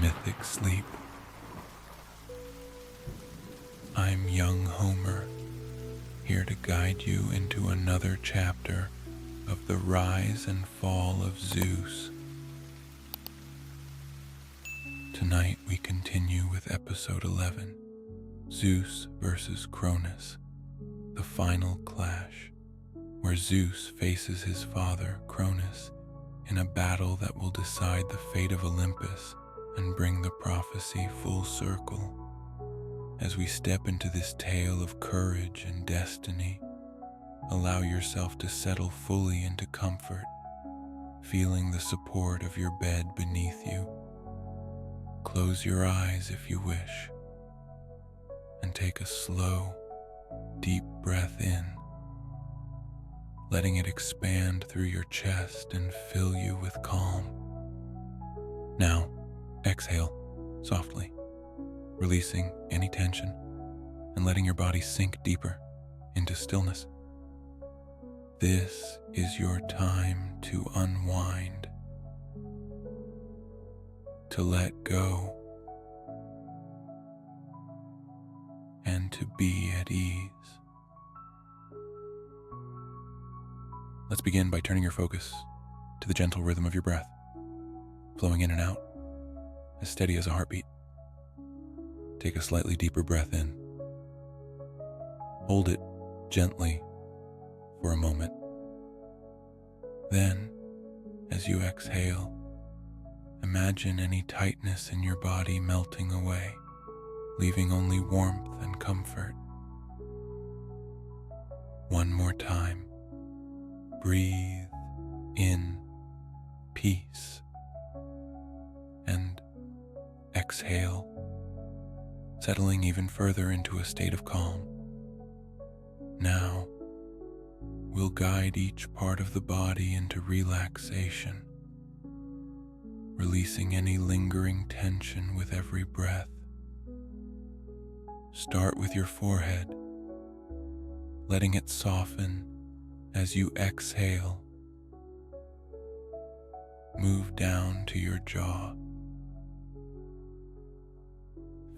mythic sleep. I'm young Homer, here to guide you into another chapter of the rise and fall of Zeus. Tonight we continue with episode 11, Zeus versus Cronus, the final clash, where Zeus faces his father, Cronus, in a battle that will decide the fate of Olympus and bring the prophecy full circle. As we step into this tale of courage and destiny, allow yourself to settle fully into comfort, feeling the support of your bed beneath you. Close your eyes if you wish, and take a slow, deep breath in, letting it expand through your chest and fill you with calm. Now, exhale softly, releasing any tension and letting your body sink deeper into stillness. This is your time to unwind, to let go, and to be at ease. Let's begin by turning your focus to the gentle rhythm of your breath, flowing in and out, as steady as a heartbeat. Take a slightly deeper breath in. Hold it gently for a moment. Then, as you exhale, imagine any tightness in your body melting away, leaving only warmth and comfort. One more time. Breathe in peace and exhale, settling even further into a state of calm. Now, we'll guide each part of the body into relaxation, releasing any lingering tension with every breath. Start with your forehead, letting it soften as you exhale. Move down to your jaw,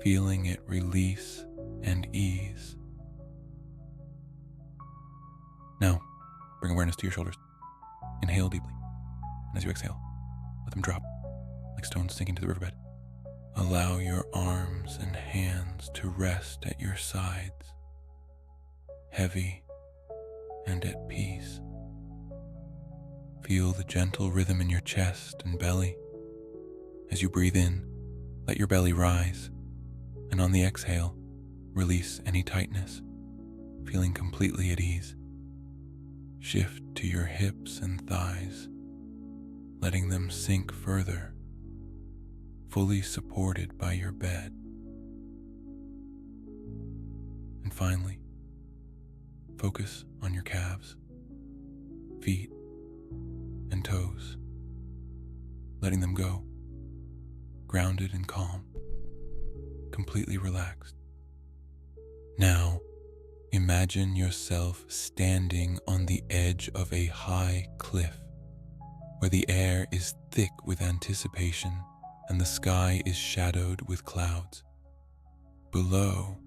feeling it release and ease. Now, bring awareness to your shoulders. Inhale deeply, and as you exhale, let them drop like stones sinking to the riverbed. Allow your arms and hands to rest at your sides, heavy and at peace. Feel the gentle rhythm in your chest and belly. As you breathe in, let your belly rise, and on the exhale, release any tightness, feeling completely at ease. Shift to your hips and thighs, letting them sink further, fully supported by your bed. And finally, focus on your calves, feet, and toes, letting them go, grounded and calm, completely relaxed. Now, imagine yourself standing on the edge of a high cliff, where the air is thick with anticipation and the sky is shadowed with clouds. Below,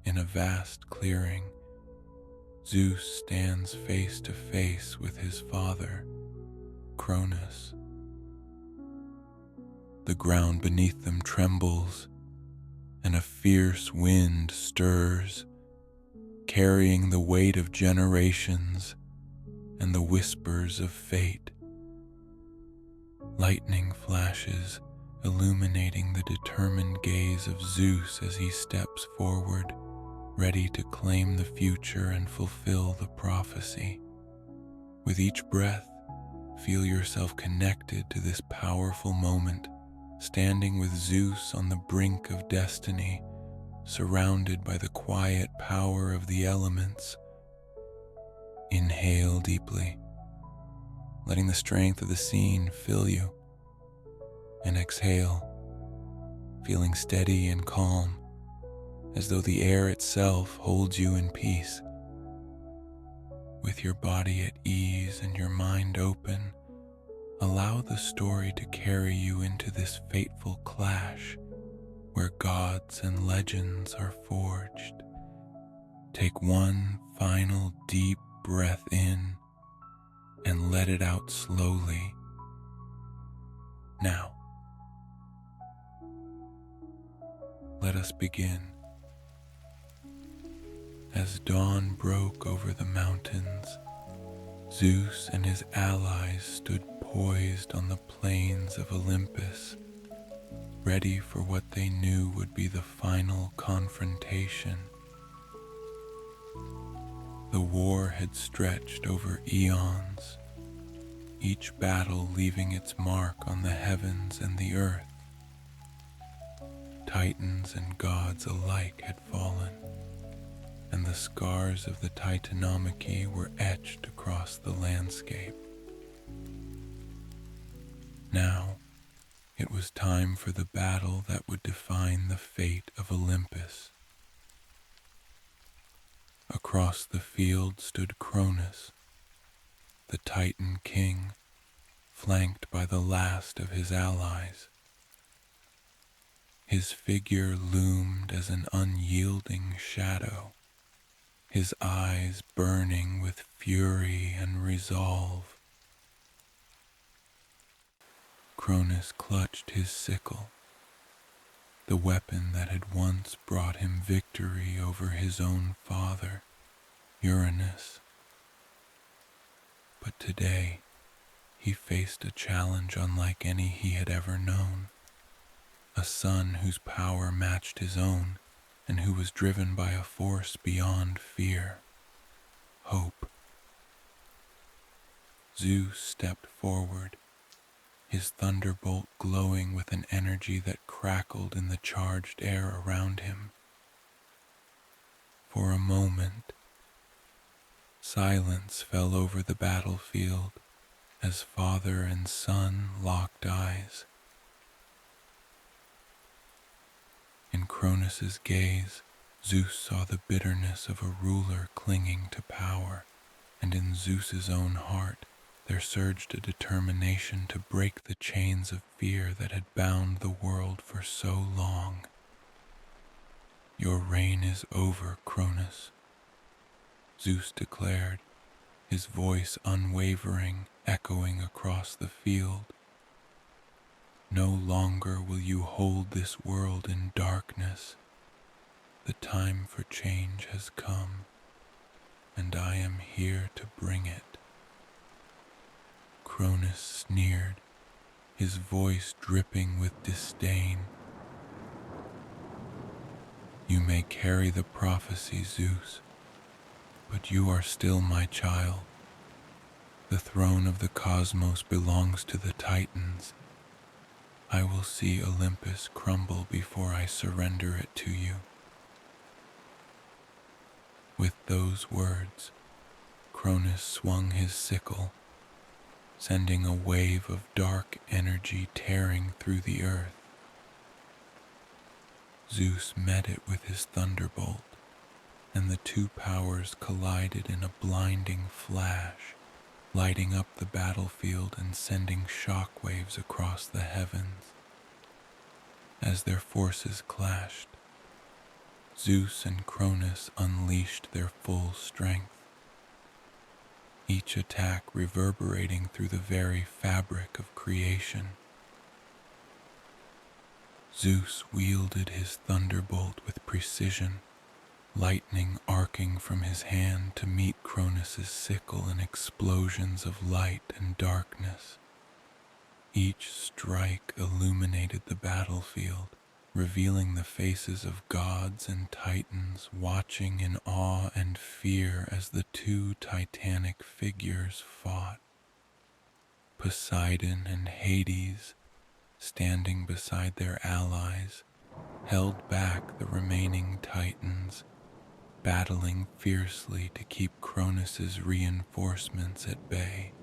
in a vast clearing, Zeus stands face to face with his father, Cronus. The ground beneath them trembles, and a fierce wind stirs, carrying the weight of generations and the whispers of fate. Lightning flashes, illuminating the determined gaze of Zeus as he steps forward, ready to claim the future and fulfill the prophecy. With each breath, feel yourself connected to this powerful moment, standing with Zeus on the brink of destiny, surrounded by the quiet power of the elements. Inhale deeply, letting the strength of the scene fill you, and exhale, feeling steady and calm, as though the air itself holds you in peace. With your body at ease and your mind open, Allow the story to carry you into this fateful clash where gods and legends are forged. Take one final deep breath in and let it out slowly. Now, let us begin. As dawn broke over the mountains, Zeus and his allies stood poised on the plains of Olympus, ready for what they knew would be the final confrontation. The war had stretched over eons, each battle leaving its mark on the heavens and the earth. Titans and gods alike had fallen, and the scars of the Titanomachy were etched across the landscape. Now, it was time for the battle that would define the fate of Olympus. Across the field stood Cronus, the Titan king, flanked by the last of his allies. His figure loomed as an unyielding shadow, his eyes burning with fury and resolve. Cronus clutched his sickle, the weapon that had once brought him victory over his own father, Uranus. But today, he faced a challenge unlike any he had ever known, a son whose power matched his own and who was driven by a force beyond fear, hope. Zeus stepped forward, his thunderbolt glowing with an energy that crackled in the charged air around him. For a moment, silence fell over the battlefield as father and son locked eyes. In Cronus's gaze, Zeus saw the bitterness of a ruler clinging to power, and in Zeus's own heart there surged a determination to break the chains of fear that had bound the world for so long. "Your reign is over, Cronus," Zeus declared, his voice unwavering, echoing across the field. "No longer will you hold this world in darkness. The time for change has come, and I am here to bring it." Cronus sneered, his voice dripping with disdain. "You may carry the prophecy, Zeus, but you are still my child. The throne of the cosmos belongs to the Titans. I will see Olympus crumble before I surrender it to you." With those words, Cronus swung his sickle, sending a wave of dark energy tearing through the earth. Zeus met it with his thunderbolt, and the two powers collided in a blinding flash, lighting up the battlefield and sending shockwaves across the heavens. As their forces clashed, Zeus and Cronus unleashed their full strength, each attack reverberating through the very fabric of creation. Zeus wielded his thunderbolt with precision, lightning arcing from his hand to meet Cronus's sickle in explosions of light and darkness. Each strike illuminated the battlefield, revealing the faces of gods and titans watching in awe and fear as the two titanic figures fought. Poseidon and Hades, standing beside their allies, held back the remaining titans, battling fiercely to keep Cronus's reinforcements at bay.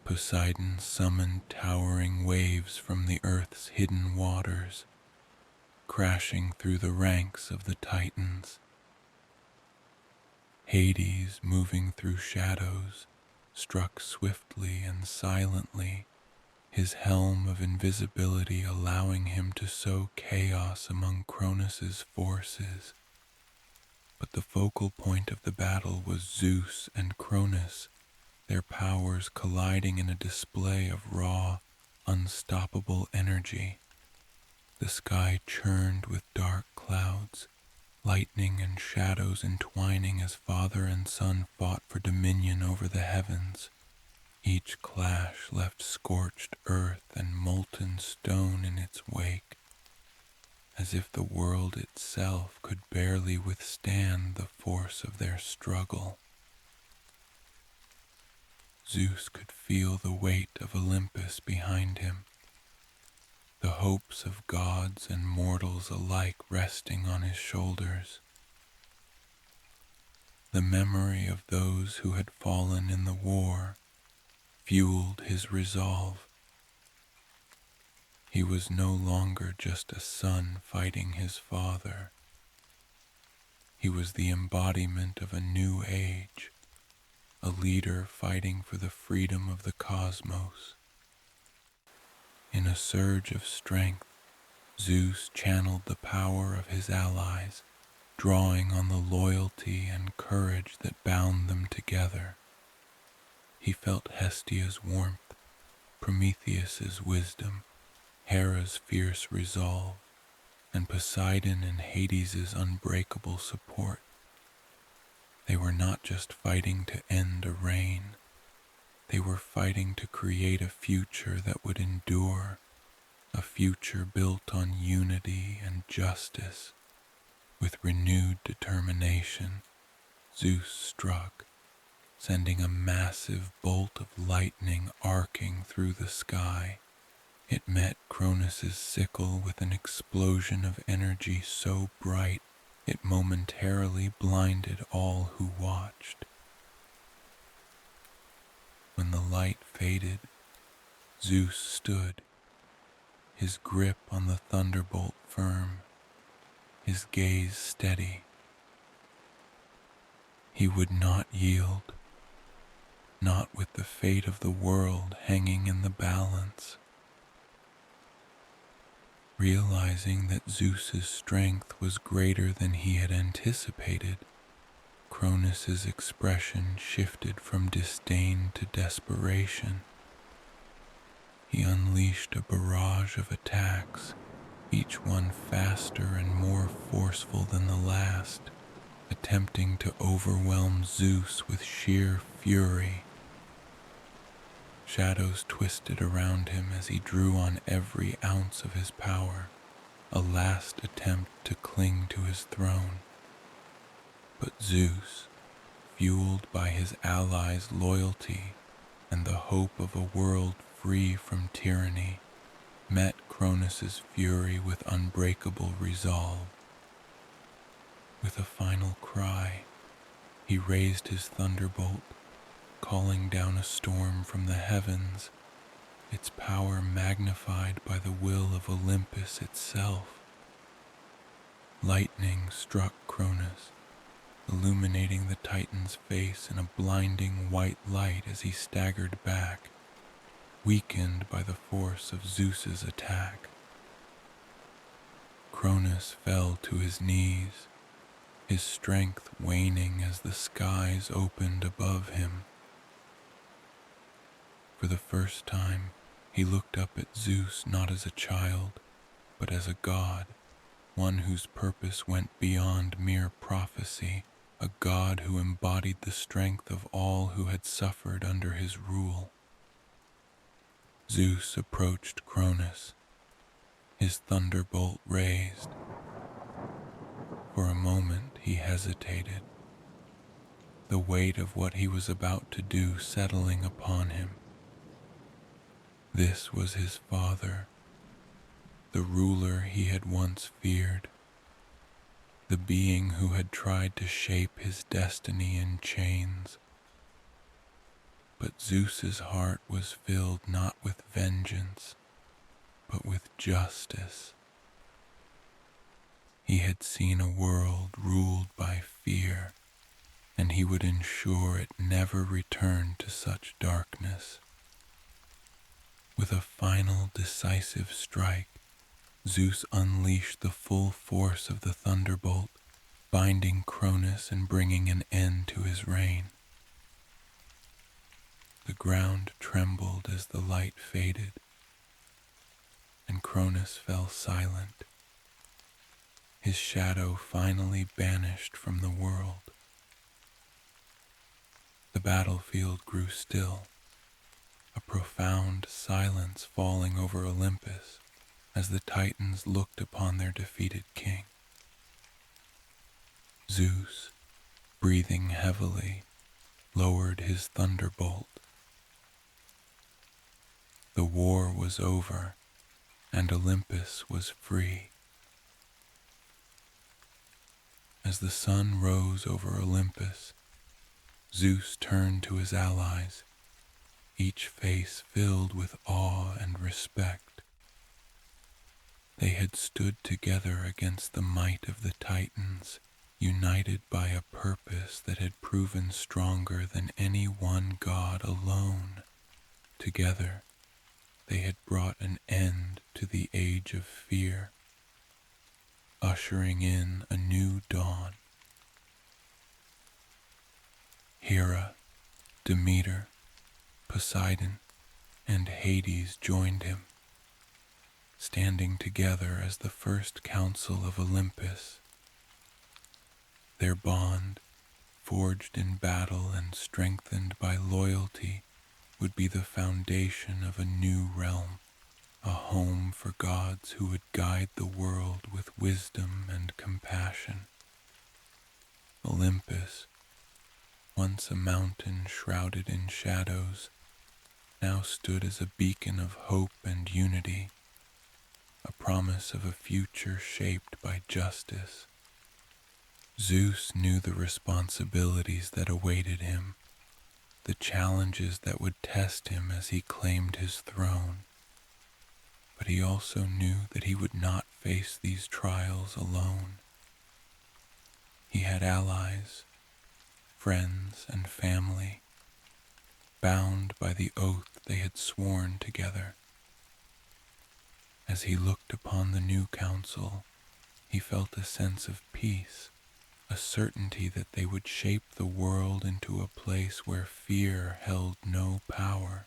Poseidon summoned towering waves from the earth's hidden waters, crashing through the ranks of the Titans. Hades, moving through shadows, struck swiftly and silently, his helm of invisibility allowing him to sow chaos among Cronus's forces. But the focal point of the battle was Zeus and Cronus, their powers colliding in a display of raw, unstoppable energy. The sky churned with dark clouds, lightning and shadows entwining as father and son fought for dominion over the heavens. Each clash left scorched earth and molten stone in its wake, as if the world itself could barely withstand the force of their struggle. Zeus could feel the weight of Olympus behind him, the hopes of gods and mortals alike resting on his shoulders. The memory of those who had fallen in the war fueled his resolve. He was no longer just a son fighting his father. He was the embodiment of a new age, a leader fighting for the freedom of the cosmos. In a surge of strength, Zeus channeled the power of his allies, drawing on the loyalty and courage that bound them together. He felt Hestia's warmth, Prometheus's wisdom, Hera's fierce resolve, and Poseidon and Hades's unbreakable support. They were not just fighting to end a reign. They were fighting to create a future that would endure, a future built on unity and justice. With renewed determination, Zeus struck, sending a massive bolt of lightning arcing through the sky. It met Cronus's sickle with an explosion of energy so bright it momentarily blinded all who watched. When the light faded, Zeus stood, his grip on the Thunderbolt firm, his gaze steady. He would not yield, not with the fate of the world hanging in the balance. Realizing that Zeus's strength was greater than he had anticipated, Cronus's expression shifted from disdain to desperation. He unleashed a barrage of attacks, each one faster and more forceful than the last, attempting to overwhelm Zeus with sheer fury. Shadows twisted around him as he drew on every ounce of his power, a last attempt to cling to his throne. But Zeus, fueled by his allies' loyalty and the hope of a world free from tyranny, met Cronus's fury with unbreakable resolve. With a final cry, he raised his thunderbolt, calling down a storm from the heavens, its power magnified by the will of Olympus itself. Lightning struck Cronus, illuminating the Titan's face in a blinding white light as he staggered back, weakened by the force of Zeus's attack. Cronus fell to his knees, his strength waning as the skies opened above him. For the first time, he looked up at Zeus not as a child, but as a god, one whose purpose went beyond mere prophecy, a god who embodied the strength of all who had suffered under his rule. Zeus approached Cronus, his thunderbolt raised. For a moment he hesitated, the weight of what he was about to do settling upon him. This was his father, the ruler he had once feared, the being who had tried to shape his destiny in chains. But Zeus's heart was filled not with vengeance, but with justice. He had seen a world ruled by fear, and he would ensure it never returned to such darkness. With a final decisive strike, Zeus unleashed the full force of the Thunderbolt, binding Cronus and bringing an end to his reign. The ground trembled as the light faded, and Cronus fell silent, his shadow finally banished from the world. The battlefield grew still, a profound silence falling over Olympus as the Titans looked upon their defeated king. Zeus, breathing heavily, lowered his thunderbolt. The war was over, and Olympus was free. As the sun rose over Olympus, Zeus turned to his allies, each face filled with awe and respect. They had stood together against the might of the Titans, united by a purpose that had proven stronger than any one god alone. Together, they had brought an end to the age of fear, ushering in a new dawn. Hera, Demeter, Poseidon, and Hades joined him, standing together as the first council of Olympus. Their bond, forged in battle and strengthened by loyalty, would be the foundation of a new realm, a home for gods who would guide the world with wisdom and compassion. Olympus, once a mountain shrouded in shadows, now stood as a beacon of hope and unity, a promise of a future shaped by justice. Zeus knew the responsibilities that awaited him, the challenges that would test him as he claimed his throne. But he also knew that he would not face these trials alone. He had allies, friends, and family, bound by the oath they had sworn together. As he looked upon the new council, he felt a sense of peace, a certainty that they would shape the world into a place where fear held no power.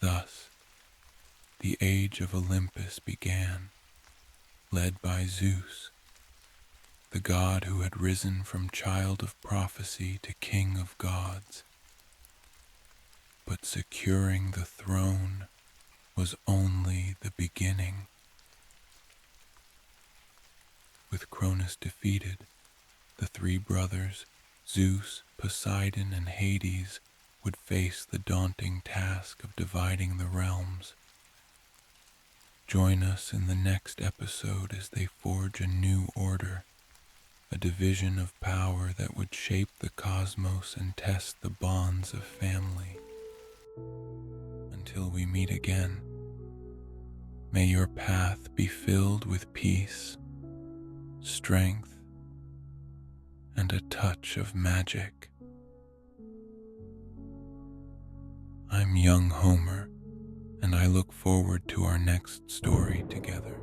Thus, the age of Olympus began, led by Zeus, the god who had risen from child of prophecy to king of gods. But securing the throne was only the beginning. With Cronus defeated, the three brothers, Zeus, Poseidon, and Hades, would face the daunting task of dividing the realms. Join us in the next episode as they forge a new order, a division of power that would shape the cosmos and test the bonds of family. Until we meet again, may your path be filled with peace, strength, and a touch of magic. I'm young Homer, and I look forward to our next story together.